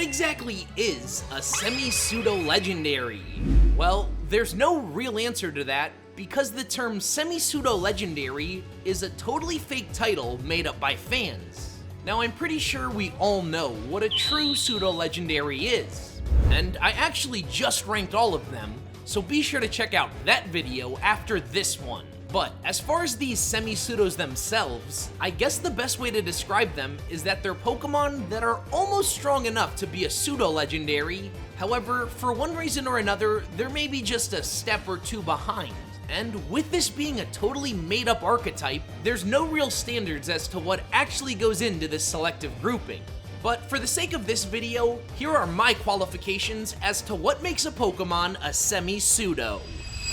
exactly is a semi-pseudo-legendary? Well, there's no real answer to that because the term semi-pseudo-legendary is a totally fake title made up by fans. Now, I'm pretty sure we all know what a true pseudo-legendary is, and I actually just ranked all of them, so be sure to check out that video after this one. But as far as these semi-pseudos themselves, I guess the best way to describe them is that they're Pokemon that are almost strong enough to be a pseudo-legendary. However, for one reason or another, they're maybe just a step or two behind. And with this being a totally made-up archetype, there's no real standards as to what actually goes into this selective grouping. But for the sake of this video, here are my qualifications as to what makes a Pokemon a semi-pseudo.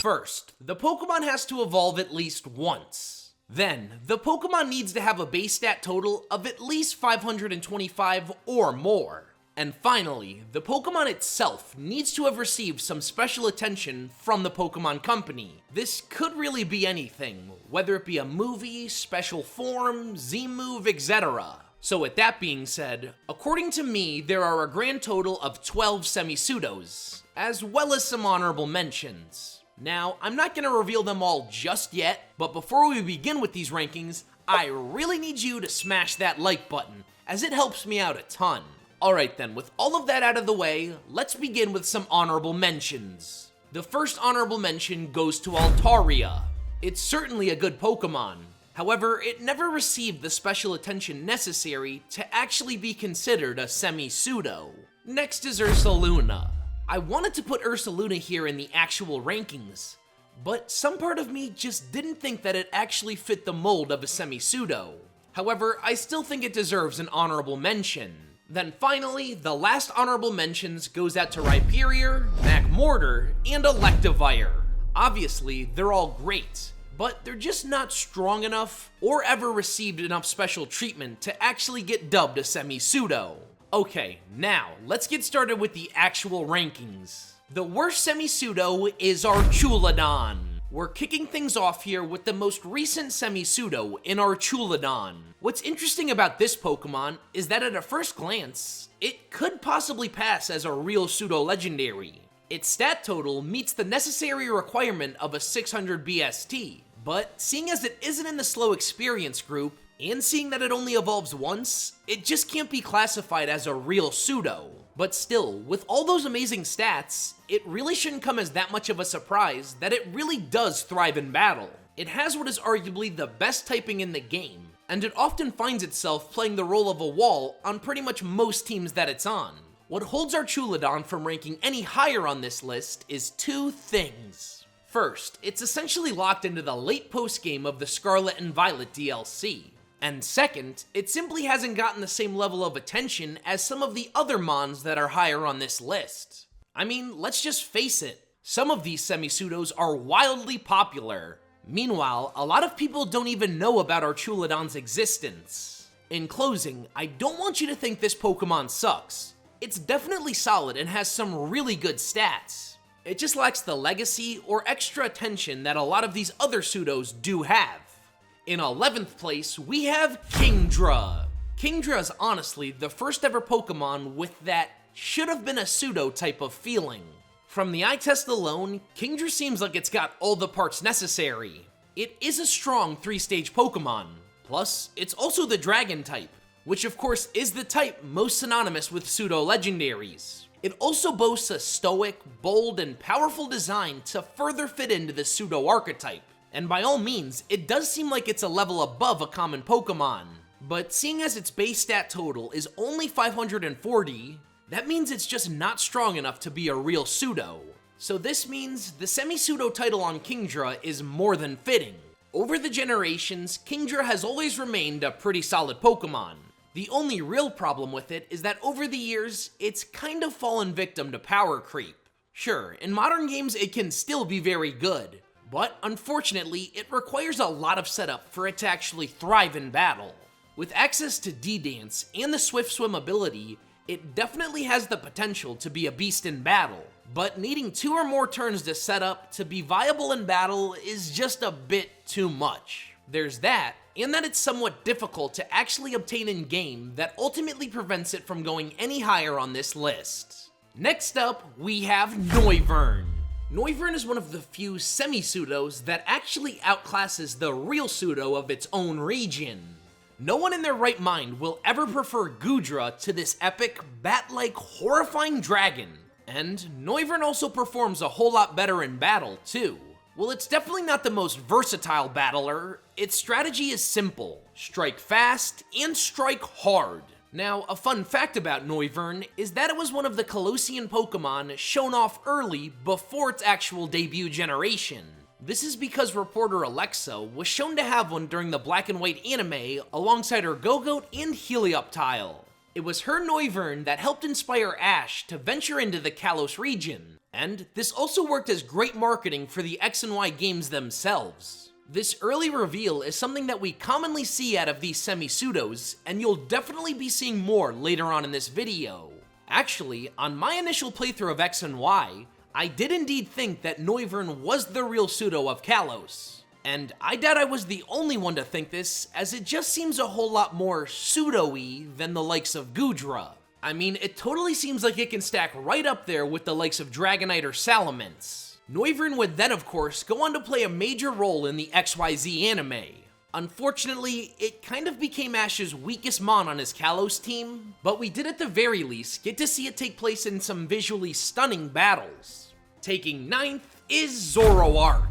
First, the Pokemon has to evolve at least once. Then, the Pokemon needs to have a base stat total of at least 525 or more. And finally, the Pokemon itself needs to have received some special attention from the Pokemon Company. This could really be anything, whether it be a movie, special form, Z-move, etc. So with that being said, according to me, there are a grand total of 12 semi-pseudos, as well as some honorable mentions. Now, I'm not going to reveal them all just yet, but before we begin with these rankings, I really need you to smash that like button, as it helps me out a ton. Alright then, with all of that out of the way, let's begin with some honorable mentions. The first honorable mention goes to Altaria. It's certainly a good Pokemon. However, it never received the special attention necessary to actually be considered a semi-pseudo. Next is Ursaluna. I wanted to put Ursaluna here in the actual rankings, but some part of me just didn't think that it actually fit the mold of a semi-pseudo. However, I still think it deserves an honorable mention. Then finally, the last honorable mentions goes out to Rhyperior, Magmortar, and Electivire. Obviously, they're all great, but they're just not strong enough or ever received enough special treatment to actually get dubbed a semi-pseudo. Okay, now, let's get started with the actual rankings. The worst semi-pseudo is Archaludon. We're kicking things off here with the most recent semi-pseudo in Archaludon. What's interesting about this Pokemon is that at a first glance, it could possibly pass as a real pseudo-legendary. Its stat total meets the necessary requirement of a 600 BST, but seeing as it isn't in the slow experience group, and seeing that it only evolves once, it just can't be classified as a real pseudo. But still, with all those amazing stats, it really shouldn't come as that much of a surprise that it really does thrive in battle. It has what is arguably the best typing in the game, and it often finds itself playing the role of a wall on pretty much most teams that it's on. What holds Archaludon from ranking any higher on this list is two things. First, it's essentially locked into the late post-game of the Scarlet and Violet DLC. And second, it simply hasn't gotten the same level of attention as some of the other mons that are higher on this list. I mean, let's just face it, some of these semi-pseudos are wildly popular. Meanwhile, a lot of people don't even know about Archaludon's existence. In closing, I don't want you to think this Pokemon sucks. It's definitely solid and has some really good stats. It just lacks the legacy or extra attention that a lot of these other pseudos do have. In 11th place, we have Kingdra. Kingdra is honestly the first ever Pokemon with that should have been a pseudo type of feeling. From the eye test alone, Kingdra seems like it's got all the parts necessary. It is a strong 3-stage Pokemon. Plus, it's also the Dragon type, which of course is the type most synonymous with pseudo-legendaries. It also boasts a stoic, bold, and powerful design to further fit into the pseudo archetype. And by all means, it does seem like it's a level above a common Pokemon. But seeing as its base stat total is only 540, that means it's just not strong enough to be a real pseudo. So this means the semi-pseudo title on Kingdra is more than fitting. Over the generations, Kingdra has always remained a pretty solid Pokemon. The only real problem with it is that over the years, it's kind of fallen victim to power creep. Sure, in modern games it can still be very good, but unfortunately, it requires a lot of setup for it to actually thrive in battle. With access to D-Dance and the Swift Swim ability, it definitely has the potential to be a beast in battle, but needing 2 or more turns to set up to be viable in battle is just a bit too much. There's that, and that it's somewhat difficult to actually obtain in-game that ultimately prevents it from going any higher on this list. Next up, we have Noivern. Noivern is one of the few semi-pseudos that actually outclasses the real pseudo of its own region. No one in their right mind will ever prefer Kingdra to this epic, bat-like, horrifying dragon. And Noivern also performs a whole lot better in battle, too. While it's definitely not the most versatile battler, its strategy is simple: strike fast and strike hard. Now, a fun fact about Noivern is that it was one of the Colossian Pokemon shown off early before its actual debut generation. This is because reporter Alexa was shown to have one during the Black and White anime alongside her Go-Goat and Helioptile. It was her Noivern that helped inspire Ash to venture into the Kalos region, and this also worked as great marketing for the X and Y games themselves. This early reveal is something that we commonly see out of these semi-pseudos, and you'll definitely be seeing more later on in this video. Actually, on my initial playthrough of X and Y, I did indeed think that Noivern was the real pseudo of Kalos. And I doubt I was the only one to think this, as it just seems a whole lot more pseudo-y than the likes of Kingdra. I mean, it totally seems like it can stack right up there with the likes of Dragonite or Salamence. Noivern would then, of course, go on to play a major role in the XYZ anime. Unfortunately, it kind of became Ash's weakest mon on his Kalos team, but we did at the very least get to see it take place in some visually stunning battles. Taking 9th is Zoroark.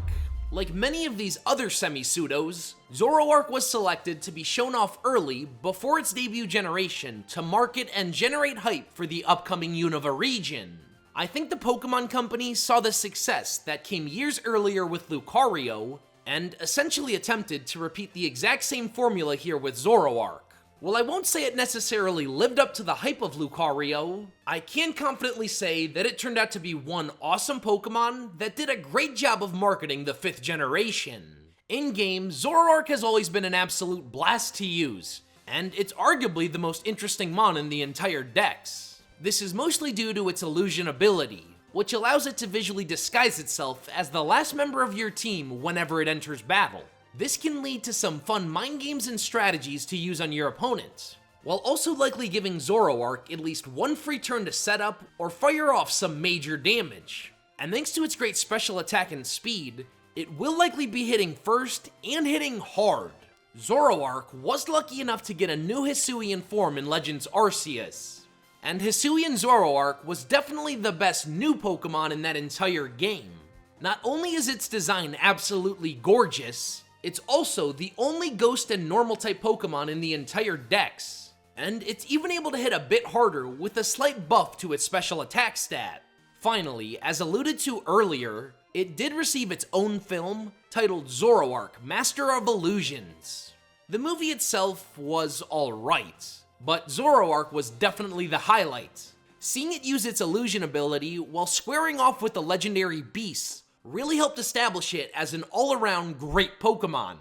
Like many of these other semi-pseudos, Zoroark was selected to be shown off early before its debut generation to market and generate hype for the upcoming Unova region. I think the Pokemon Company saw the success that came years earlier with Lucario, and essentially attempted to repeat the exact same formula here with Zoroark. While I won't say it necessarily lived up to the hype of Lucario, I can confidently say that it turned out to be one awesome Pokemon that did a great job of marketing the 5th generation. In-game, Zoroark has always been an absolute blast to use, and it's arguably the most interesting mon in the entire dex. This is mostly due to its illusion ability, which allows it to visually disguise itself as the last member of your team whenever it enters battle. This can lead to some fun mind games and strategies to use on your opponent, while also likely giving Zoroark at least one free turn to set up or fire off some major damage. And thanks to its great special attack and speed, it will likely be hitting first and hitting hard. Zoroark was lucky enough to get a new Hisuian form in Legends Arceus, and Hisuian Zoroark was definitely the best new Pokemon in that entire game. Not only is its design absolutely gorgeous, it's also the only ghost and normal type Pokemon in the entire dex, and it's even able to hit a bit harder with a slight buff to its special attack stat. Finally, as alluded to earlier, it did receive its own film titled Zoroark, Master of Illusions. The movie itself was alright, but Zoroark was definitely the highlight. Seeing it use its illusion ability while squaring off with the legendary beasts really helped establish it as an all-around great Pokemon.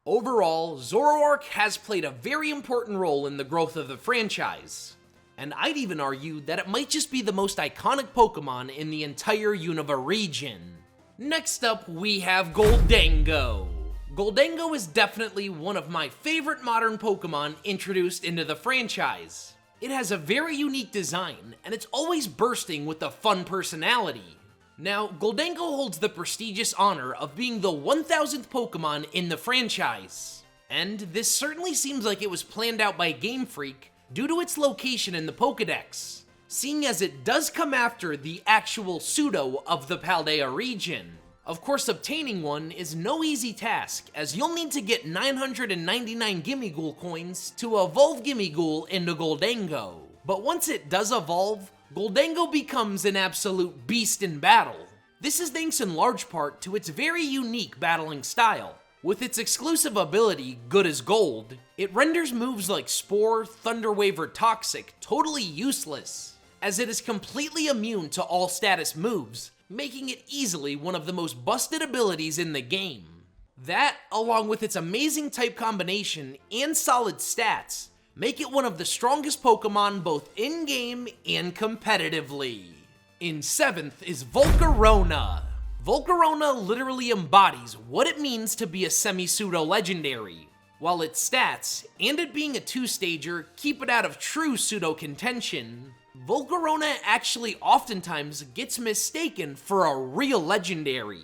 Overall, Zoroark has played a very important role in the growth of the franchise, and I'd even argue that it might just be the most iconic Pokemon in the entire Unova region. Next up, we have Gholdengo. Gholdengo is definitely one of my favorite modern Pokemon introduced into the franchise. It has a very unique design, and it's always bursting with a fun personality. Now, Gholdengo holds the prestigious honor of being the 1000th Pokemon in the franchise, and this certainly seems like it was planned out by Game Freak due to its location in the Pokédex, seeing as it does come after the actual pseudo of the Paldea region. Of course, obtaining one is no easy task, as you'll need to get 999 Gimmighoul coins to evolve Gimmighoul into Gholdengo. But once it does evolve, Gholdengo becomes an absolute beast in battle. This is thanks in large part to its very unique battling style. With its exclusive ability, Good as Gold, it renders moves like Spore, Thunder Wave, or Toxic totally useless, as it is completely immune to all status moves, making it easily one of the most busted abilities in the game. That, along with its amazing type combination and solid stats, make it one of the strongest Pokemon both in-game and competitively. In 7th is Volcarona. Volcarona literally embodies what it means to be a semi-pseudo legendary, while its stats, and it being a two-stager, keep it out of true pseudo contention. Volcarona actually oftentimes gets mistaken for a real legendary.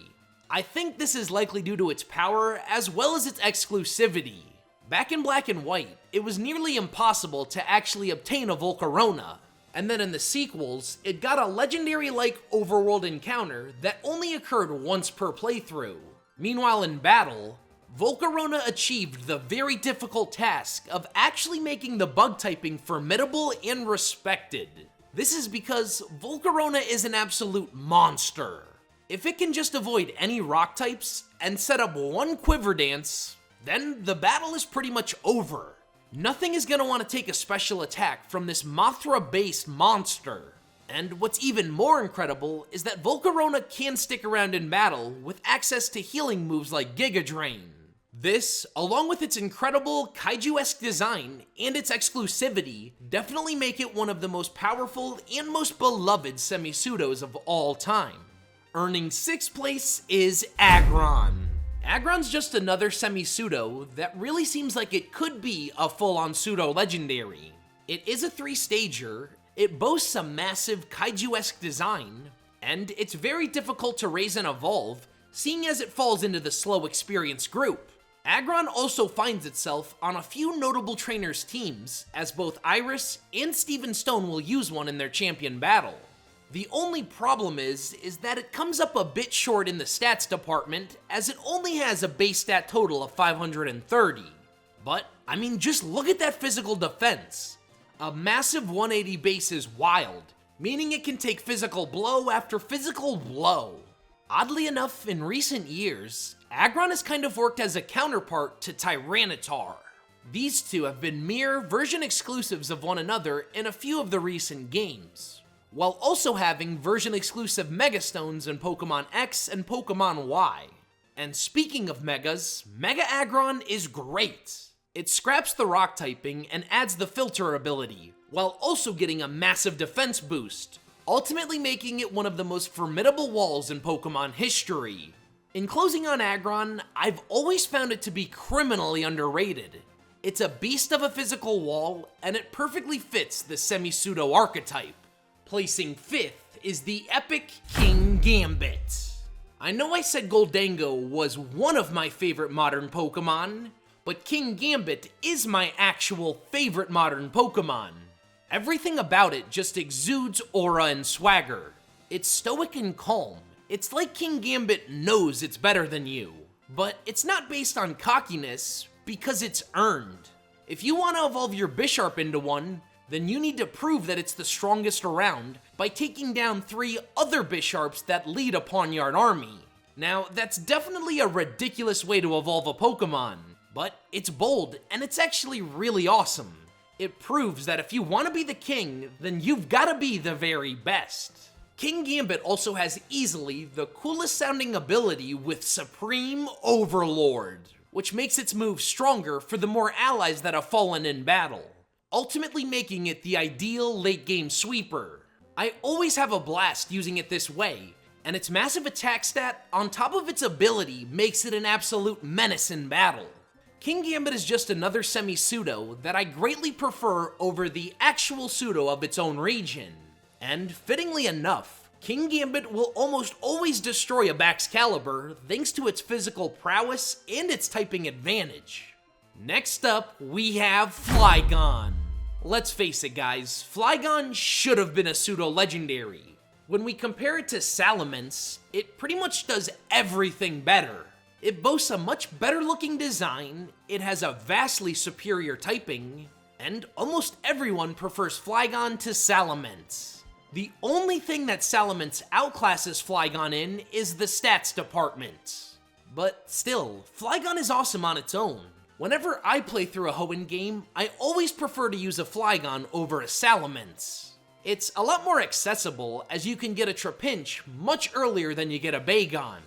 I think this is likely due to its power as well as its exclusivity. Back in Black and White, it was nearly impossible to actually obtain a Volcarona, and then in the sequels, it got a legendary-like overworld encounter that only occurred once per playthrough. Meanwhile in battle, Volcarona achieved the very difficult task of actually making the bug typing formidable and respected. This is because Volcarona is an absolute monster. If it can just avoid any rock types and set up one quiver dance, then the battle is pretty much over. Nothing is gonna want to take a special attack from this Mothra-based monster. And what's even more incredible is that Volcarona can stick around in battle with access to healing moves like Giga Drain. This, along with its incredible kaiju-esque design and its exclusivity, definitely make it one of the most powerful and most beloved semi-pseudos of all time. Earning 6th place is Aggron. Aggron's just another semi-pseudo that really seems like it could be a full-on pseudo-legendary. It is a 3-stager, it boasts a massive kaiju-esque design, and it's very difficult to raise and evolve, seeing as it falls into the slow experience group. Aggron also finds itself on a few notable trainers' teams, as both Iris and Steven Stone will use one in their champion battle. The only problem is that it comes up a bit short in the stats department, as it only has a base stat total of 530. But, I mean, just look at that physical defense. A massive 180 base is wild, meaning it can take physical blow after physical blow. Oddly enough, in recent years, Aggron has kind of worked as a counterpart to Tyranitar. These two have been mere version exclusives of one another in a few of the recent games, while also having version exclusive Mega Stones in Pokemon X and Pokemon Y. And speaking of Megas, Mega Aggron is great. It scraps the rock typing and adds the filter ability, while also getting a massive defense boost, ultimately making it one of the most formidable walls in Pokemon history. In closing on Aggron, I've always found it to be criminally underrated. It's a beast of a physical wall, and it perfectly fits the semi-pseudo archetype. Placing 5th is the epic Kingambit. I know I said Gholdengo was one of my favorite modern Pokemon, but Kingambit is my actual favorite modern Pokemon. Everything about it just exudes aura and swagger. It's stoic and calm. It's like Kingambit knows it's better than you, but it's not based on cockiness because it's earned. If you want to evolve your Bisharp into one, then you need to prove that it's the strongest around by taking down 3 other Bisharps that lead a Pawniard army. Now, that's definitely a ridiculous way to evolve a Pokemon, but it's bold and it's actually really awesome. It proves that if you want to be the king, then you've got to be the very best. Kingambit also has easily the coolest sounding ability with Supreme Overlord, which makes its moves stronger for the more allies that have fallen in battle, ultimately making it the ideal late game sweeper. I always have a blast using it this way, and its massive attack stat on top of its ability makes it an absolute menace in battle. Kingambit is just another semi-pseudo that I greatly prefer over the actual pseudo of its own region. And fittingly enough, Kingambit will almost always destroy a Baxcalibur thanks to its physical prowess and its typing advantage. Next up, we have Flygon. Let's face it guys, Flygon should have been a pseudo-legendary. When we compare it to Salamence, it pretty much does everything better. It boasts a much better looking design, it has a vastly superior typing, and almost everyone prefers Flygon to Salamence. The only thing that Salamence outclasses Flygon in is the stats department. But still, Flygon is awesome on its own. Whenever I play through a Hoenn game, I always prefer to use a Flygon over a Salamence. It's a lot more accessible, as you can get a Trapinch much earlier than you get a Bagon.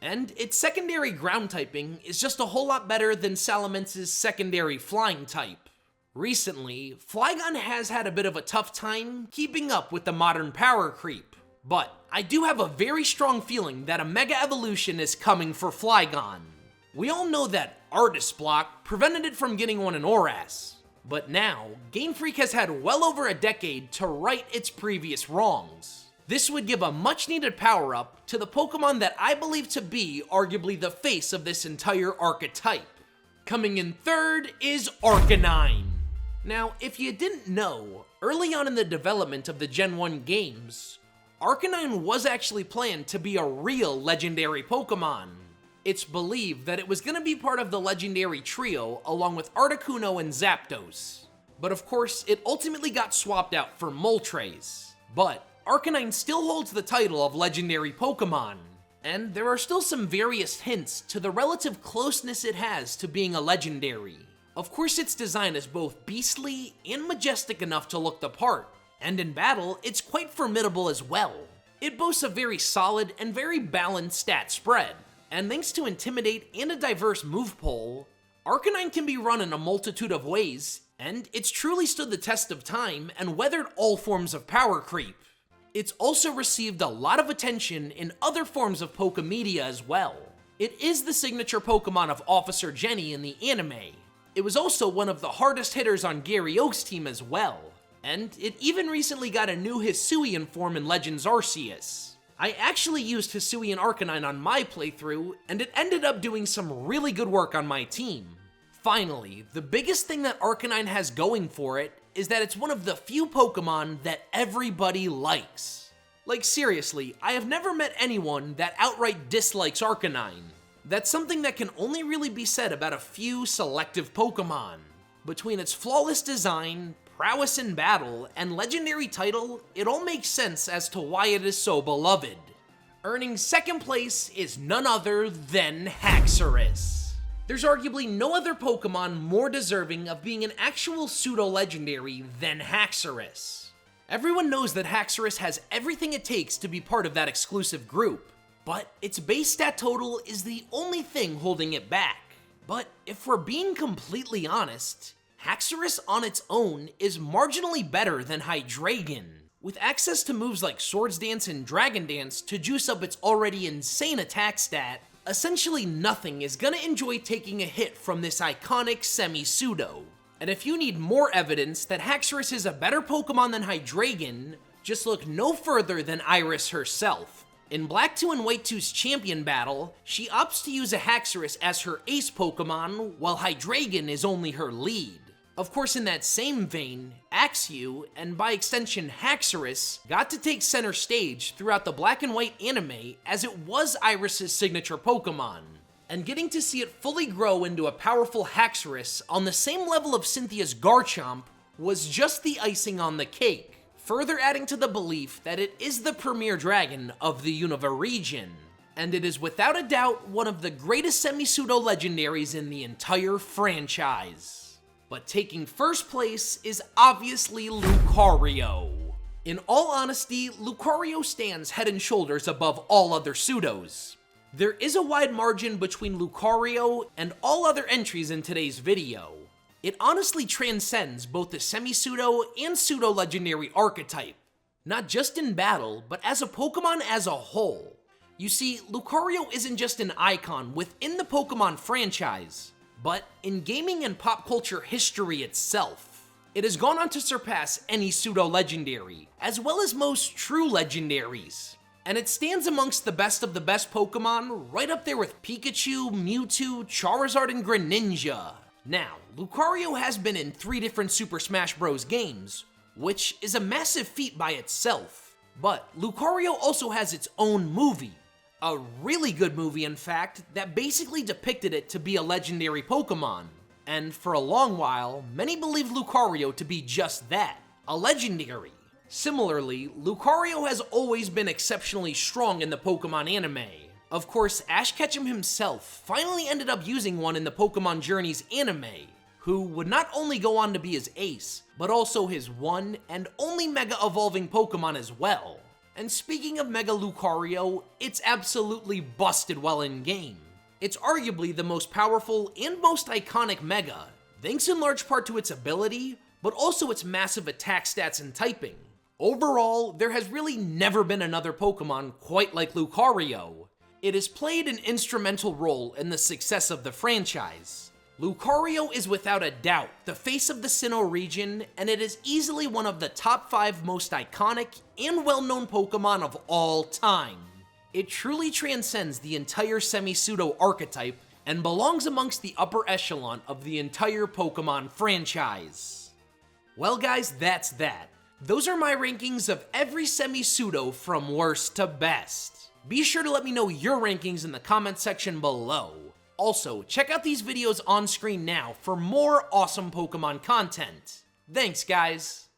And its secondary ground typing is just a whole lot better than Salamence's secondary flying type. Recently, Flygon has had a bit of a tough time keeping up with the modern power creep. But I do have a very strong feeling that a Mega Evolution is coming for Flygon. We all know that Artist Block prevented it from getting one in ORAS. But now, Game Freak has had well over a decade to right its previous wrongs. This would give a much needed power-up to the Pokemon that I believe to be arguably the face of this entire archetype. Coming in third is Arcanine. Now, if you didn't know, early on in the development of the Gen 1 games, Arcanine was actually planned to be a real legendary Pokemon. It's believed that it was going to be part of the legendary trio along with Articuno and Zapdos. But of course, it ultimately got swapped out for Moltres. But Arcanine still holds the title of legendary Pokemon, and there are still some various hints to the relative closeness it has to being a legendary. Of course, its design is both beastly and majestic enough to look the part, and in battle, it's quite formidable as well. It boasts a very solid and very balanced stat spread, and thanks to Intimidate and a diverse move pool, Arcanine can be run in a multitude of ways, and it's truly stood the test of time and weathered all forms of power creep. It's also received a lot of attention in other forms of Pokemedia as well. It is the signature Pokemon of Officer Jenny in the anime. It was also one of the hardest hitters on Gary Oak's team as well, and it even recently got a new Hisuian form in Legends Arceus. I actually used Hisuian Arcanine on my playthrough, and it ended up doing some really good work on my team. Finally, the biggest thing that Arcanine has going for it is that it's one of the few Pokemon that everybody likes. Like seriously, I have never met anyone that outright dislikes Arcanine. That's something that can only really be said about a few selective Pokemon. Between its flawless design, prowess in battle, and legendary title, it all makes sense as to why it is so beloved. Earning second place is none other than Haxorus. There's arguably no other Pokemon more deserving of being an actual pseudo-legendary than Haxorus. Everyone knows that Haxorus has everything it takes to be part of that exclusive group, but its base stat total is the only thing holding it back. But if we're being completely honest, Haxorus on its own is marginally better than Hydreigon. With access to moves like Swords Dance and Dragon Dance to juice up its already insane attack stat, essentially nothing is gonna enjoy taking a hit from this iconic semi-pseudo. And if you need more evidence that Haxorus is a better Pokemon than Hydreigon, just look no further than Iris herself. In Black 2 and White 2's champion battle, she opts to use a Haxorus as her ace Pokemon, while Hydreigon is only her lead. Of course, in that same vein, Axew, and by extension Haxorus, got to take center stage throughout the Black and White anime as it was Iris' signature Pokemon. And getting to see it fully grow into a powerful Haxorus on the same level of Cynthia's Garchomp was just the icing on the cake, further adding to the belief that it is the premier dragon of the Unova region. And it is without a doubt one of the greatest semi-pseudo legendaries in the entire franchise. But taking first place is obviously Lucario. In all honesty, Lucario stands head and shoulders above all other pseudos. There is a wide margin between Lucario and all other entries in today's video. It honestly transcends both the semi-pseudo and pseudo-legendary archetype, not just in battle, but as a Pokemon as a whole. You see, Lucario isn't just an icon within the Pokemon franchise, but in gaming and pop culture history itself. It has gone on to surpass any pseudo-legendary, as well as most true legendaries. And it stands amongst the best of the best Pokemon, right up there with Pikachu, Mewtwo, Charizard, and Greninja. Now, Lucario has been in 3 different Super Smash Bros. Games, which is a massive feat by itself. But Lucario also has its own movie. A really good movie, in fact, that basically depicted it to be a legendary Pokemon. And for a long while, many believed Lucario to be just that, a legendary. Similarly, Lucario has always been exceptionally strong in the Pokemon anime. Of course, Ash Ketchum himself finally ended up using one in the Pokemon Journeys anime, who would not only go on to be his ace, but also his one and only Mega Evolving Pokemon as well. And speaking of Mega Lucario, it's absolutely busted well in game. It's arguably the most powerful and most iconic Mega, thanks in large part to its ability, but also its massive attack stats and typing. Overall, there has really never been another Pokemon quite like Lucario. It has played an instrumental role in the success of the franchise. Lucario is without a doubt the face of the Sinnoh region, and it is easily one of the top 5 most iconic and well-known Pokemon of all time. It truly transcends the entire semi-pseudo archetype and belongs amongst the upper echelon of the entire Pokemon franchise. Well guys, that's that. Those are my rankings of every semi-pseudo from worst to best. Be sure to let me know your rankings in the comment section below. Also, check out these videos on screen now for more awesome Pokemon content. Thanks guys!